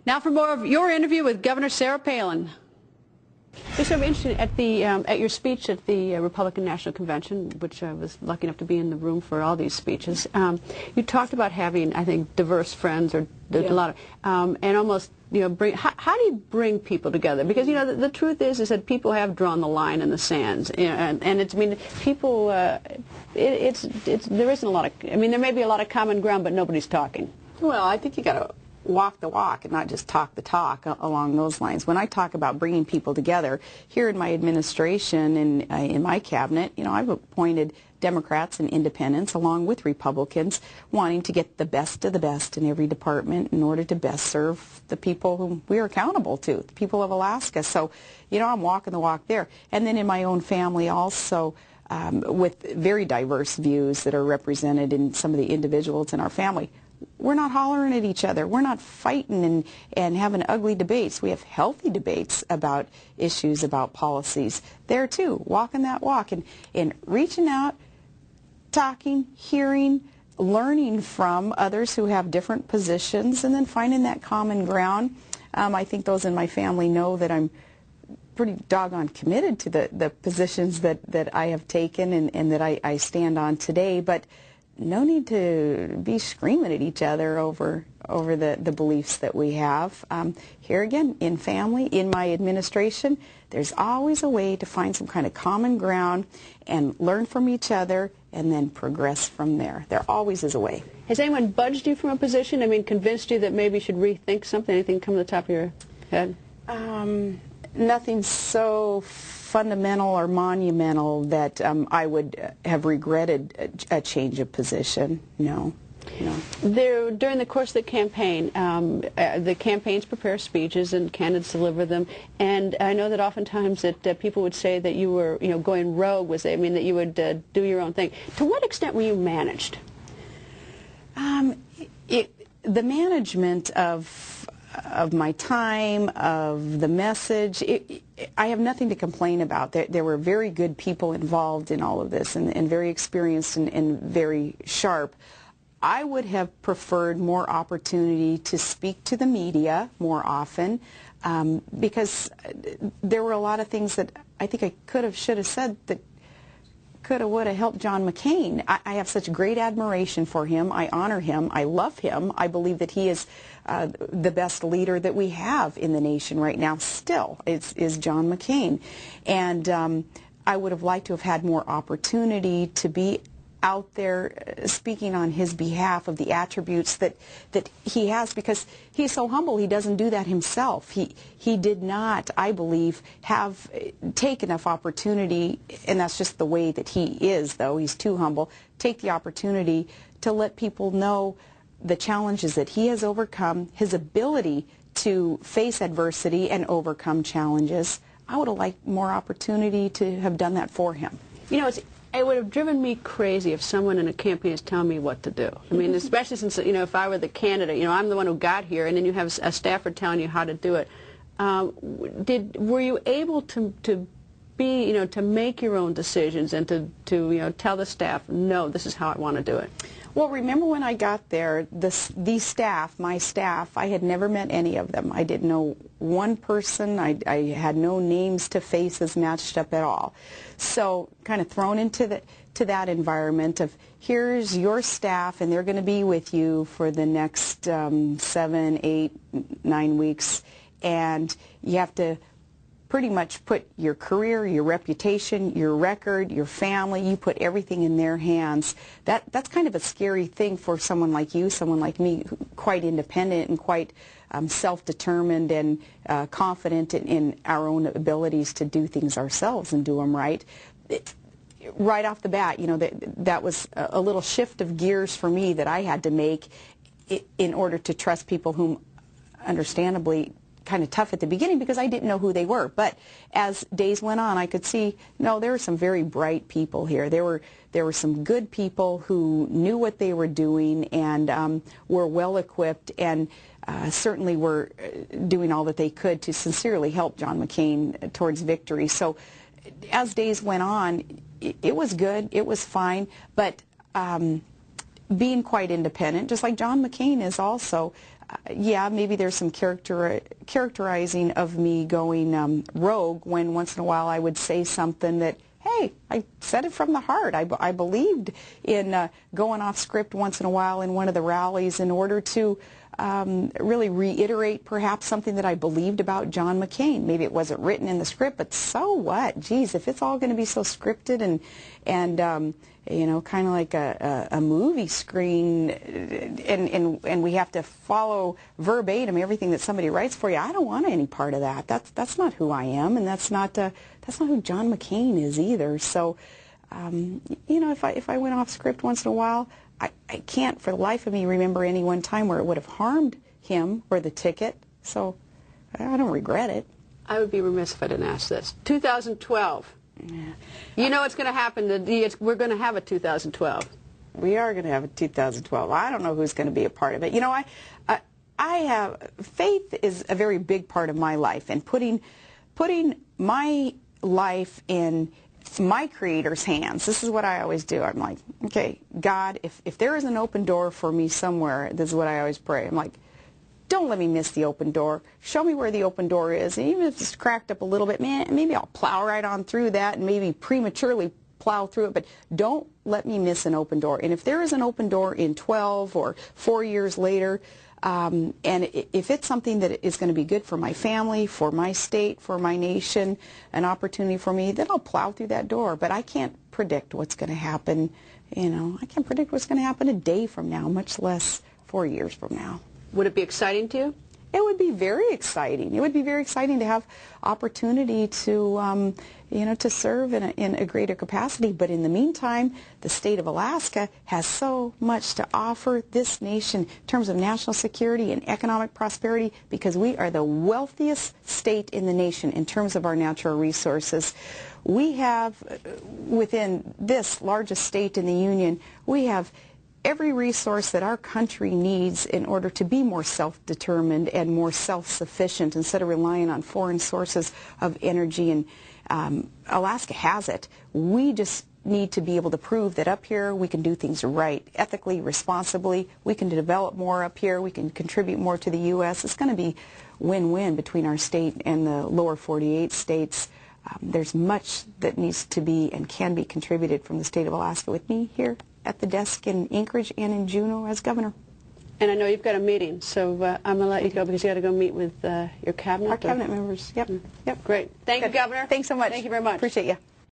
Now for more of your interview with Governor Sarah Palin. It's sort of interesting, at your speech at the Republican National Convention, which I was lucky enough to be in the room for all these speeches, you talked about having, I think, diverse friends, or a lot of, and almost, how do you bring people together? Because, the truth is that people have drawn the line in the sands, and it's, people, there isn't a lot of, there may be a lot of common ground, but nobody's talking. Well, I think you got to walk the walk and not just talk the talk along those lines. When I talk about bringing people together, here in my administration and in my cabinet, I've appointed Democrats and independents along with Republicans wanting to get the best of the best in every department in order to best serve the people whom we are accountable to, the people of Alaska. So, I'm walking the walk there. And then in my own family also, with very diverse views that are represented in some of the individuals in our family. We're not hollering at each other. We're not fighting and having ugly debates. We have healthy debates about issues, about policies. There, too, walking that walk and reaching out, talking, hearing, learning from others who have different positions, and then finding that common ground. I think those in my family know that I'm pretty doggone committed to the positions that I have taken and that I stand on today, but no need to be screaming at each other over the beliefs that we have. Here again, in family, in my administration, there's always a way to find some kind of common ground and learn from each other and then progress from there. There always is a way. Has anyone budged you from a position? Convinced you that maybe you should rethink something? Anything come to the top of your head? Nothing so fundamental or monumental that I would have regretted a change of position. No. During the course of the campaign, the campaigns prepare speeches and candidates deliver them, and I know that oftentimes that people would say that you were, going rogue, that you would do your own thing. To what extent were you managed? The management of my time, of the message, I have nothing to complain about. There were very good people involved in all of this and very experienced and very sharp. I would have preferred more opportunity to speak to the media more often because there were a lot of things that I think I could have, should have said that could have, would have helped John McCain. I have such great admiration for him. I honor him. I love him. I believe that he is the best leader that we have in the nation right now still, is John McCain. And I would have liked to have had more opportunity to be out there speaking on his behalf of the attributes that he has, because he's so humble. He doesn't do that himself. He did not, I believe, take enough opportunity, and that's just the way that he is, though. He's too humble. Take the opportunity to let people know the challenges that he has overcome, his ability to face adversity and overcome challenges. I would have liked more opportunity to have done that for him. It would have driven me crazy if someone in a campaign is telling me what to do. Especially since, if I were the candidate, I'm the one who got here, and then you have a staffer telling you how to do it. Were you able to be, to make your own decisions and to tell the staff, no, this is how I want to do it? Well, remember when I got there, my staff, I had never met any of them. I didn't know one person. I had no names to faces matched up at all. So kind of thrown into that environment of, here's your staff, and they're going to be with you for the next 7, 8, 9 weeks, and you have to pretty much put your career, your reputation, your record, your family, you put everything in their hands. That's kind of a scary thing for someone like you, someone like me, quite independent and quite self-determined and confident in our own abilities to do things ourselves and do them right. Right off the bat, that was a little shift of gears for me that I had to make in order to trust people whom, understandably, kind of tough at the beginning because I didn't know who they were. But as days went on, I could see, no, there were some very bright people here. There were some good people who knew what they were doing and were well equipped and certainly were doing all that they could to sincerely help John McCain towards victory. So as days went on, it was good, it was fine, but being quite independent, just like John McCain is also, yeah, maybe there's some characterizing of me going rogue when once in a while I would say something that, hey, I said it from the heart. I believed in going off script once in a while in one of the rallies in order to really reiterate perhaps something that I believed about John McCain. Maybe it wasn't written in the script, but so what? Geez, if it's all going to be so scripted and you know, kind of like a movie screen, and we have to follow verbatim everything that somebody writes for you, I don't want any part of that. That's not who I am, and that's not who John McCain is either. So, you know, if I went off script once in a while, I can't for the life of me remember any one time where it would have harmed him or the ticket. So I don't regret it. I would be remiss if I didn't ask this. 2012. Yeah. You know what's going to happen. We're going to have a 2012. We are going to have a 2012. I don't know who's going to be a part of it. You know, I have faith is a very big part of my life, and putting my life in my Creator's hands. This is what I always do. I'm like, okay, God, if there is an open door for me somewhere, this is what I always pray. I'm like, don't let me miss the open door. Show me where the open door is. And even if it's cracked up a little bit, man, maybe I'll plow right on through that and maybe prematurely plow through it. But don't let me miss an open door. And if there is an open door in 12 or 4 years later, and if it's something that is going to be good for my family, for my state, for my nation, an opportunity for me, then I'll plow through that door. But I can't predict what's going to happen. You know, I can't predict what's going to happen a day from now, much less 4 years from now. Would it be exciting to you? It would be very exciting. It would be very exciting to have opportunity to, you know, to serve in a greater capacity. But in the meantime, the state of Alaska has so much to offer this nation in terms of national security and economic prosperity, because we are the wealthiest state in the nation in terms of our natural resources. We have, within this largest state in the Union, we have every resource that our country needs in order to be more self-determined and more self-sufficient instead of relying on foreign sources of energy. And Alaska has it. We just need to be able to prove that up here we can do things right, ethically, responsibly. We can develop more up here. We can contribute more to the U.S. It's going to be win-win between our state and the lower 48 states. There's much that needs to be and can be contributed from the state of Alaska with me here at the desk in Anchorage and in Juneau as governor. And I know you've got a meeting, so I'm going to let you go because you got to go meet with your cabinet. Our cabinet members, yep. Great. Thank you, Governor. Thanks so much. Thank you very much. Appreciate you.